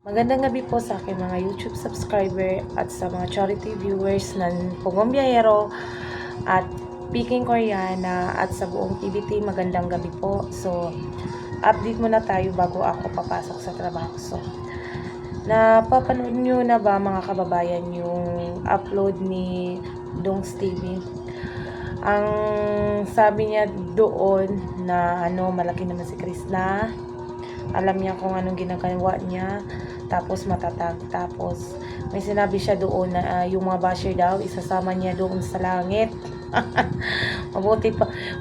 Magandang gabi po sa aking mga YouTube subscriber at sa mga charity viewers ng Pugong Biyahero at Peking Koreana at sa buong PBT. Magandang gabi po. So, update muna tayo bago ako papasok sa trabaho. So, napapanood nyo na ba mga kababayan yung upload ni Dongs TV? Ang sabi niya doon na malaki naman si Chris na alam niya kung anong ginagawa niya, tapos matatag. Tapos may sinabi siya doon na yung mga basher daw isasama niya doon sa langit.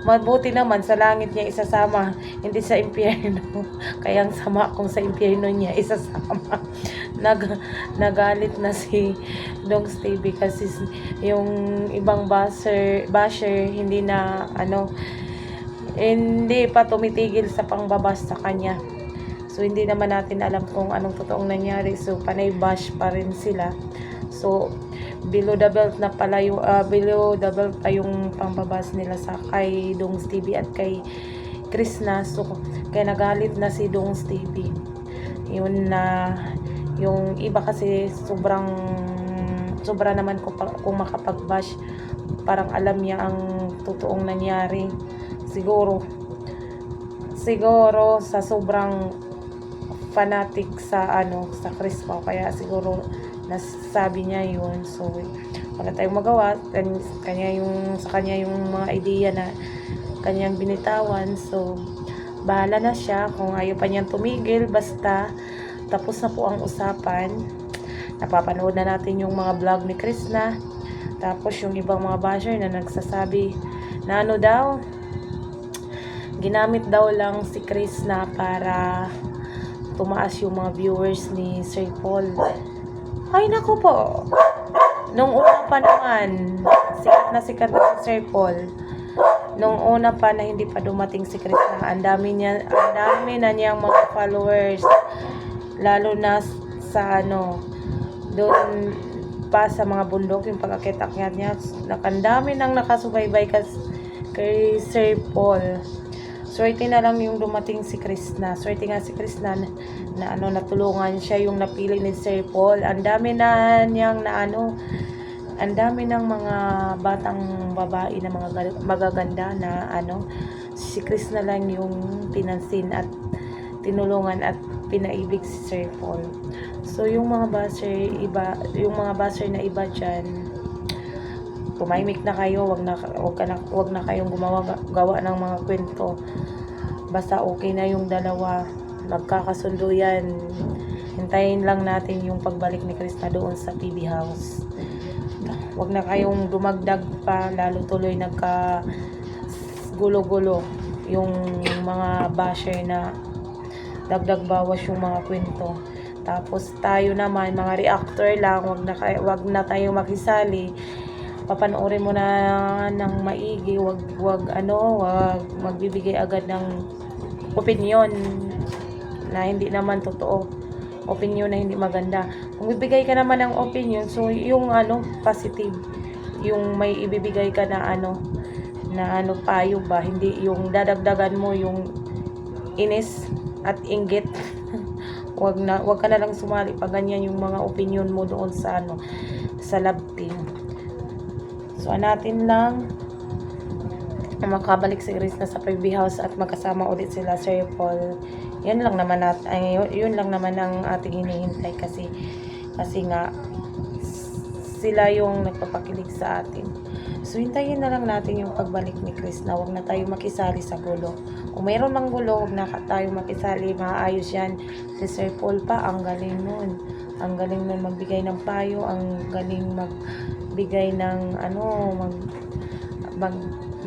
mabuti naman sa langit niya isasama, hindi sa impyerno. Kaya ang sama kung sa impyerno niya isasama. Nagalit na si Dongs TV kasi yung ibang basher hindi na hindi pa tumitigil sa pangbabas sa kanya. So, hindi naman natin alam kung anong totoong nangyari. So, panay bash pa rin sila. So, below the belt na pala yung, below the belt pa yung pangbabas nila sa kay Dongs TV at kay Chris na. So, kaya nagalit na si Dongs TV. Yun na, yung iba kasi sobra naman kung makapag-bash. Parang alam niya ang totoong nangyari. Siguro sa sobrang fanatic sa sa Chris Pao, kaya siguro nasabi niya yun. So wala tayong magawa, sa kanya yung mga idea na kanyang binitawan. So bahala na siya kung ayaw pa niyang tumigil, basta tapos na po ang usapan. Napapanood na natin yung mga vlog ni Chris na, tapos yung ibang mga basher na nagsasabi na daw, ginamit daw lang si Chris na para tumaas yung mga viewers ni Sir Paul. Ay naku po, nung una pa naman sikat na si Sir Paul. Nung una pa na hindi pa dumating si Chris na, ang dami na niyang mga followers, lalo na sa doon pa sa mga bundok, yung pagkakita niya, nakandami nang nakasubaybay kay Sir Paul. Swerte na lang yung dumating si Chris na. Swerte nga si Chris na natulungan siya, yung napili ni Sir Paul. Ang dami na niyang ang dami ng mga batang babae na mga magaganda na si Chris na lang yung pinansin at tinulungan at pinaibig si Sir Paul. So yung mga basher na iba dyan, tumahimik na kayo, wag na kayong gawa ng mga kwento. Basta okay na yung dalawa, magkakasundo yan. Hintayin lang natin yung pagbalik ni Chris na doon sa PB House. Wag na kayong dumagdag pa, lalo tuloy gulo-gulo yung mga basher na dagdag bawas yung mga kwento. Tapos tayo naman, mga reactor lang, wag na tayong makisali. Papanoorin mo na ng maigi, wag magbibigay agad ng opinion na hindi naman totoo, opinion na hindi maganda. Kung bibigay ka naman ng opinion, so yung positive, yung may ibibigay ka na payo ba, hindi yung dadagdagan mo yung inis at inggit. wag ka na lang sumali pag ganyan yung mga opinion mo doon sa sa love team. So, natin lang makabalik si Chris na sa PB House at magkasama ulit sila Sir Paul. Yun lang naman ang ating hinihintay kasi nga sila yung nagpapakilig sa atin. So, hintayin na lang natin yung pagbalik ni Chris na wag na tayo makisali sa gulo. Kung mayroon mang gulo, wag na tayo makisali, maayos yan. Si Sir Paul pa, ang galing nun. Ang galing nun magbigay ng payo, ang galing magbigay ng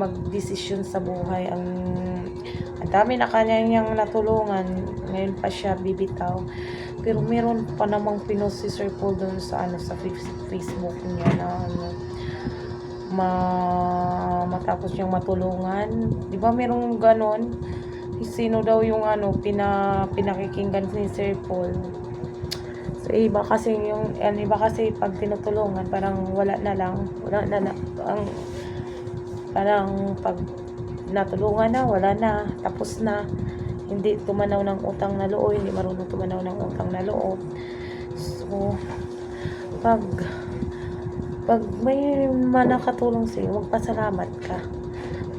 magdesisyon sa buhay. Ang dami na kanyang natulungan, ngayon pa siya bibitaw. Pero meron pa namang pinost si Sir Paul doon sa sa Facebook niya na matapos niyang matulungan. Di ba merong ganon? Sino daw yung pinakikinggan ni Sir Paul? So, iba kasi pag tinutulungan, parang wala na lang, parang pag natulungan na, wala na, tapos na. hindi tumanaw ng utang na loob, hindi marunong tumanaw ng utang na loob. So, pag may nakatulong sa iyo, magpasalamat ka.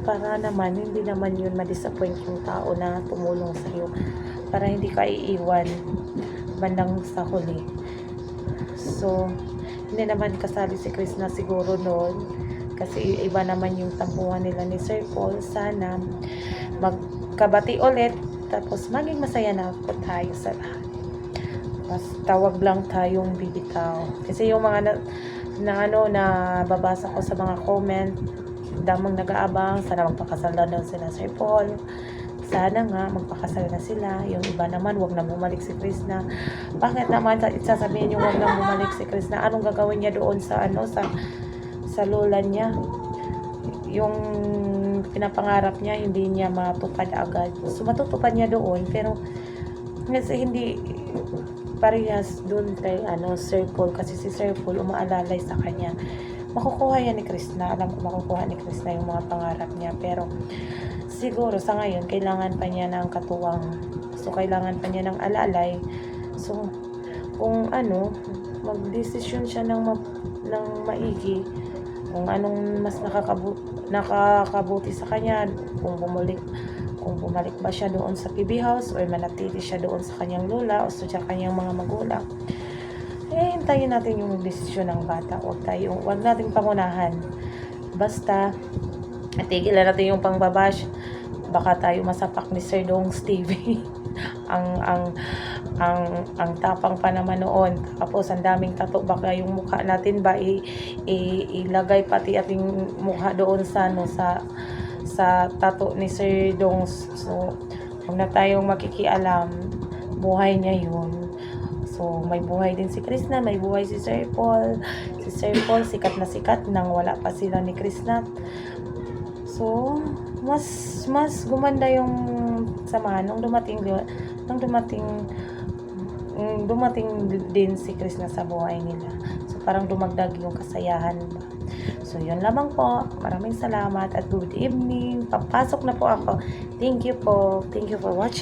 Para naman, hindi naman yun ma-disappoint yung tao na tumulong sa iyo. Para hindi ka iiwan bandang sa huli. So, hindi naman kasali si Chris na siguro noon. Kasi iba naman yung tampuhan nila ni Sir Paul. Sana magkabati ulit. Tapos maging masaya na po tayo sa lahat. Mas tawag lang tayong bibitaw. Kasi yung mga na babasa ko sa mga comment, damang nag-aabang, sana magpakasal na daw sila Sir Paul. Sana nga magpakasal na sila. Yung iba naman, wag na bumalik si Chris na. Bakit naman sasabihin yung wag na bumalik si Chris na? Anong gagawin niya doon sa sa lola niya? Yung pinapangarap niya, hindi niya matupad agad. So matutupad niya doon, pero kasi hindi parehas doon kay Sir Paul, kasi si Sir Paul umaalalay sa kanya. Makukuha yan ni Krishna, alam ko makukuha ni Krishna yung mga pangarap niya, pero siguro sa ngayon kailangan pa niya ng katuwang, so kailangan pa niya ng alalay. So kung magdesisyon siya ng maigi, kung anong mas nakakabuti sa kanya, kung bumalik ba siya doon sa PB house or manatili siya doon sa kanyang lola o sa kanyang mga magulang. Hintayin natin yung desisyon ng bata. Huwag nating pangunahan. Basta tigilan natin yung pangbabash. Baka tayo masapak ni Sir Dong Stevie. ang tapang pa naman noon. Tapos ang daming tato, baka yung mukha natin ba ilagay pati ating mukha doon sa tato ni Sir Dong. So huwag na tayong makikialam, buhay niya yun. So may buhay din si Krishna, may buhay si Sir Paul. Si Sir Paul sikat na sikat nang wala pa sila ni Krishna. So mas gumanda yung samahan nung dumating din si Krishna sa buhay nila. So parang dumagdag yung kasayahan ba. So yun lamang po. Maraming salamat at good evening. Papasok na po ako. Thank you for watching.